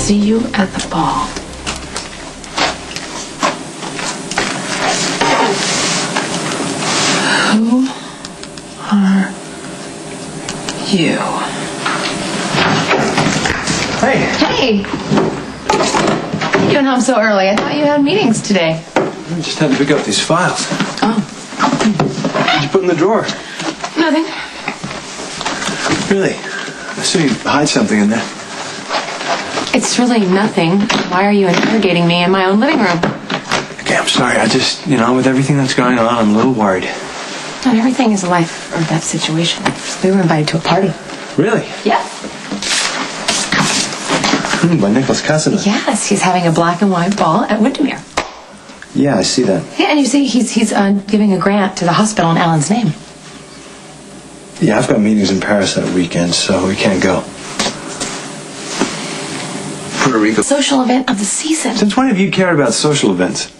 see you at the ball. Who are you? Hey. Hey. You doing home so early? I thought you had meetings today. I just had to pick up these files. Oh. What did you put in the drawer? Nothing. Really? I saw you hide something in there. It's really nothing. Why are you interrogating me in my own living room? Okay, I'm sorry. I just, with everything that's going on, I'm a little worried. Not everything is a life or death situation. We were invited to a party. Really? Yeah. By Nicholas Cassadine. Yes, he's having a black and white ball at Windermere. Yeah, I see that. Yeah, and you see, he's giving a grant to the hospital in Alan's name. Yeah, I've got meetings in Paris that weekend, so we can't go. Puerto Rico. Social event of the season. Since when have you cared about social events?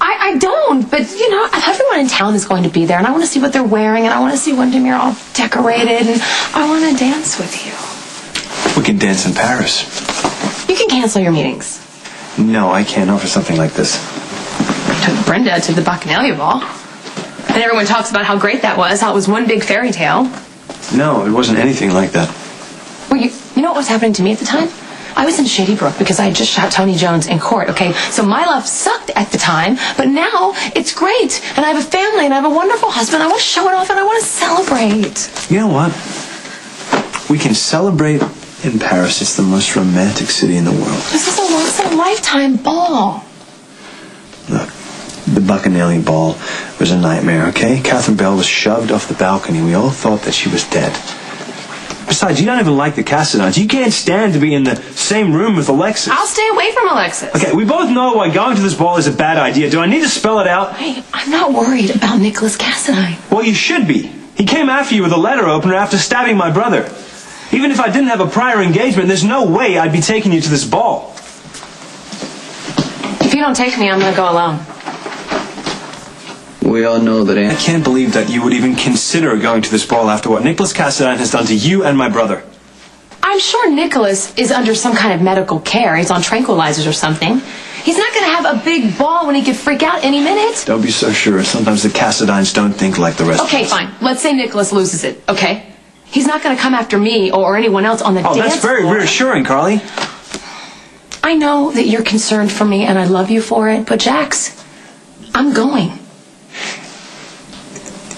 I don't, but everyone in town is going to be there, and I want to see what they're wearing, and I want to see Windermere all decorated, and I want to dance with you. We can dance in Paris. You can cancel your meetings. No, I can't. Not for something like this. I took Brenda to the Bacchanalia ball. And everyone talks about how great that was, how it was one big fairy tale. No, it wasn't anything like that. Well, you know what was happening to me at the time? I was in Shady Brook because I had just shot Tony Jones in court, okay? So my life sucked at the time, but now it's great. And I have a family, and I have a wonderful husband. I want to show it off, and I want to celebrate. You know what? We can celebrate in Paris. It's the most romantic city in the world. This is a once-in-a-lifetime ball. Look, the Bacchanalia ball was a nightmare, okay? Catherine Bell was shoved off the balcony. We all thought that she was dead. Besides, you don't even like the Cassadines. You can't stand to be in the same room with Alexis. I'll stay away from Alexis. Okay, we both know why going to this ball is a bad idea. Do I need to spell it out? Hey, I'm not worried about Nicholas Cassadine. Well, you should be. He came after you with a letter opener after stabbing my brother. Even if I didn't have a prior engagement, there's no way I'd be taking you to this ball. If you don't take me, I'm going to go alone. We all know that I can't believe that you would even consider going to this ball after what Nicholas Cassadine has done to you and my brother. I'm sure Nicholas is under some kind of medical care. He's on tranquilizers or something. He's not going to have a big ball when he could freak out any minute. Don't be so sure. Sometimes the Cassadines don't think like the rest of us. Okay, fine. Let's say Nicholas loses it, okay? He's not going to come after me or anyone else on the dance floor. Oh, that's very reassuring, Carly. I know that you're concerned for me, and I love you for it, but Jax, I'm going.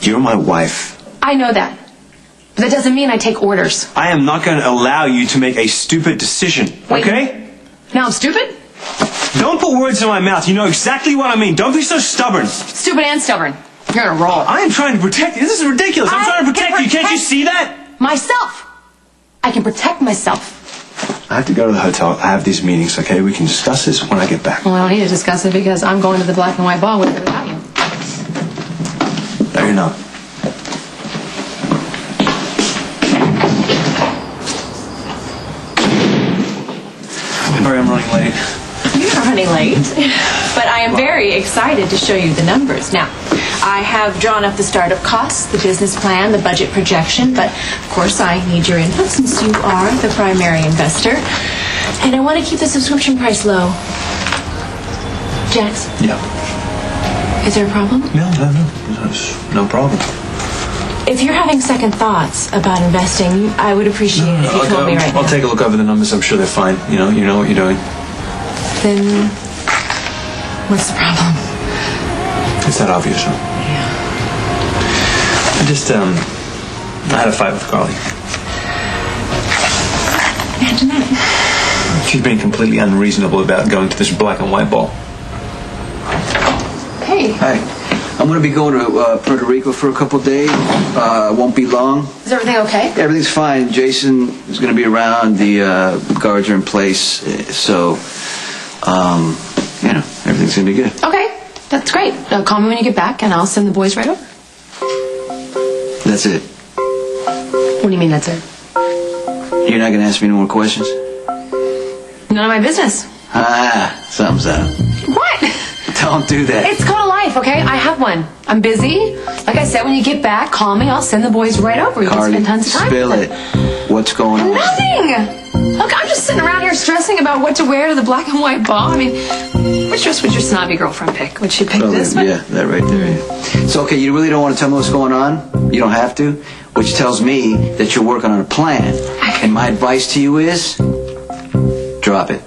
You're my wife. I know that. But that doesn't mean I take orders. I am not going to allow you to make a stupid decision, okay? Now I'm stupid? Don't put words in my mouth. You know exactly what I mean. Don't be so stubborn. Stupid and stubborn. You're on a roll. I am trying to protect you. This is ridiculous. I'm trying to protect you. Can't you see that? Myself. I can protect myself. I have to go to the hotel. I have these meetings, okay? We can discuss this when I get back. Well, I don't need to discuss it because I'm going to the black and white ball with or without you. No, you're not. Sorry, I'm running late. You're not running late, but I am very excited to show you the numbers. Now, I have drawn up the startup costs, the business plan, the budget projection, but of course I need your input since you are the primary investor. And I want to keep the subscription price low. Jax? Yeah. Is there a problem? No. There's no problem. If you're having second thoughts about investing, I would appreciate it if you told me right now. I'll take a look over the numbers. I'm sure they're fine. You know what you're doing. Then, what's the problem? It's that obvious, huh? Yeah. I had a fight with Carly. Imagine that. She's been completely unreasonable about going to this black and white ball. Hey. Hi. I'm going to be going to Puerto Rico for a couple days. Won't be long. Is everything okay? Everything's fine. Jason is going to be around. The guards are in place. So, everything's going to be good. Okay. That's great. Call me when you get back, and I'll send the boys right over. That's it. What do you mean that's it? You're not going to ask me any more questions? None of my business. Something's up. What? Don't do that. It's called a life, okay? I have one. I'm busy. Like I said, when you get back, call me. I'll send the boys right over. We can Carly, spend tons of time. spill it. What's going on? Nothing! Look, I'm just sitting around here here stressing about what to wear to the black and white ball. I mean, which dress would your snobby girlfriend pick? Would she pick this one? Yeah, that right there. Yeah. So, okay, you really don't want to tell me what's going on? You don't have to? Which tells me that you're working on a plan. And my advice to you is, drop it.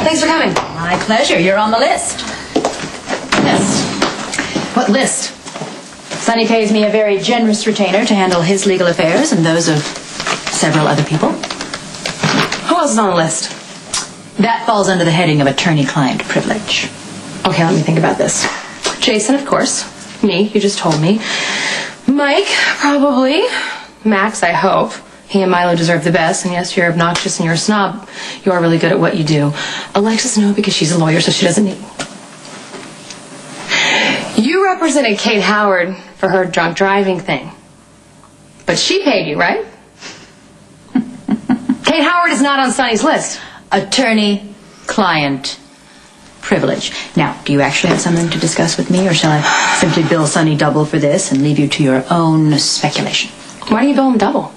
Thanks for coming. My pleasure. You're on the list. List? What list? Sonny pays me a very generous retainer to handle his legal affairs and those of several other people. Who else is on the list? That falls under the heading of attorney-client privilege. Okay, let me think about this. Jason, of course. Me, you just told me. Mike, probably. Max, I hope. He and Milo deserve the best, and yes, you're obnoxious and you're a snob. You are really good at what you do. Alexis, no, because she's a lawyer, so she doesn't need... You represented Kate Howard for her drunk driving thing. But she paid you, right? Kate Howard is not on Sonny's list. Attorney-client privilege. Now, do you actually have something to discuss with me, or shall I simply bill Sonny double for this and leave you to your own speculation? Why do you bill him double?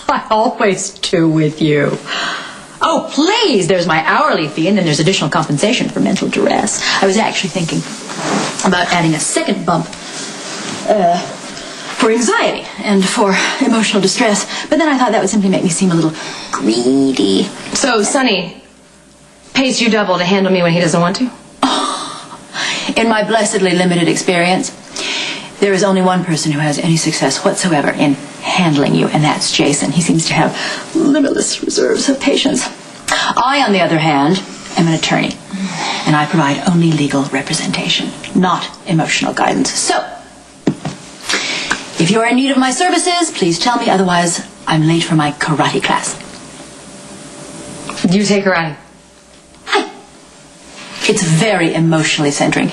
I always do with you. Oh, please, there's my hourly fee, and then there's additional compensation for mental duress. I was actually thinking about adding a second bump for anxiety and for emotional distress, but then I thought that would simply make me seem a little greedy. So, Sonny pays you double to handle me when he doesn't want to? In my blessedly limited experience, there is only one person who has any success whatsoever in handling you, and that's Jason. He seems to have limitless reserves of patience. I, on the other hand, am an attorney, and I provide only legal representation, not emotional guidance. So, if you're in need of my services, please tell me, otherwise I'm late for my karate class. You take karate? Hi. It's very emotionally centering.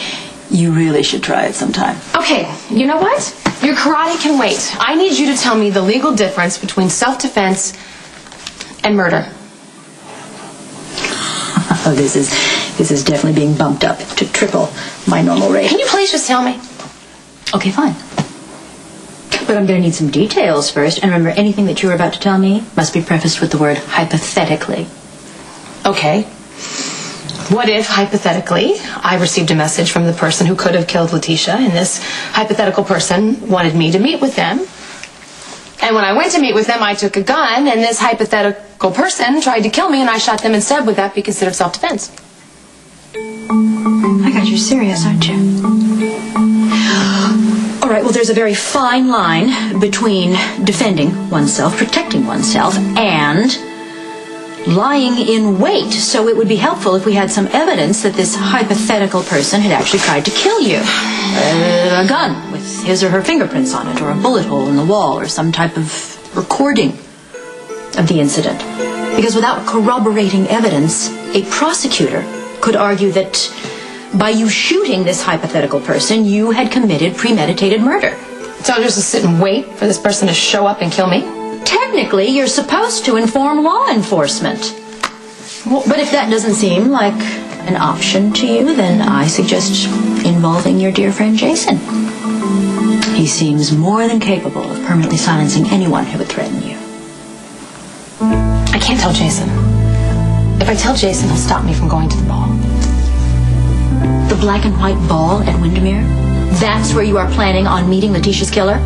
You really should try it sometime. Okay, you know what? Your karate can wait. I need you to tell me the legal difference between self-defense and murder. Oh, this is definitely being bumped up to triple my normal rate. Can you please just tell me? Okay, fine. But I'm going to need some details first, and remember, anything that you're about to tell me must be prefaced with the word hypothetically. Okay. What if, hypothetically, I received a message from the person who could have killed Letitia, and this hypothetical person wanted me to meet with them? And when I went to meet with them, I took a gun, and this hypothetical person tried to kill me, and I shot them instead. Would that be considered self-defense? I got you serious, aren't you? All right, well, there's a very fine line between defending oneself, protecting oneself, and lying in wait. So it would be helpful if we had some evidence that this hypothetical person had actually tried to kill you. A gun with his or her fingerprints on it, or a bullet hole in the wall, or some type of recording of the incident. Because without corroborating evidence, a prosecutor could argue that by you shooting this hypothetical person, you had committed premeditated murder. So I'm just to sit and wait for this person to show up and kill me? Technically, you're supposed to inform law enforcement. But if that doesn't seem like an option to you, then I suggest involving your dear friend Jason. He seems more than capable of permanently silencing anyone who would threaten you. I can't tell Jason. If I tell Jason, he'll stop me from going to the ball. The black and white ball at Windermere? That's where you are planning on meeting Letitia's killer?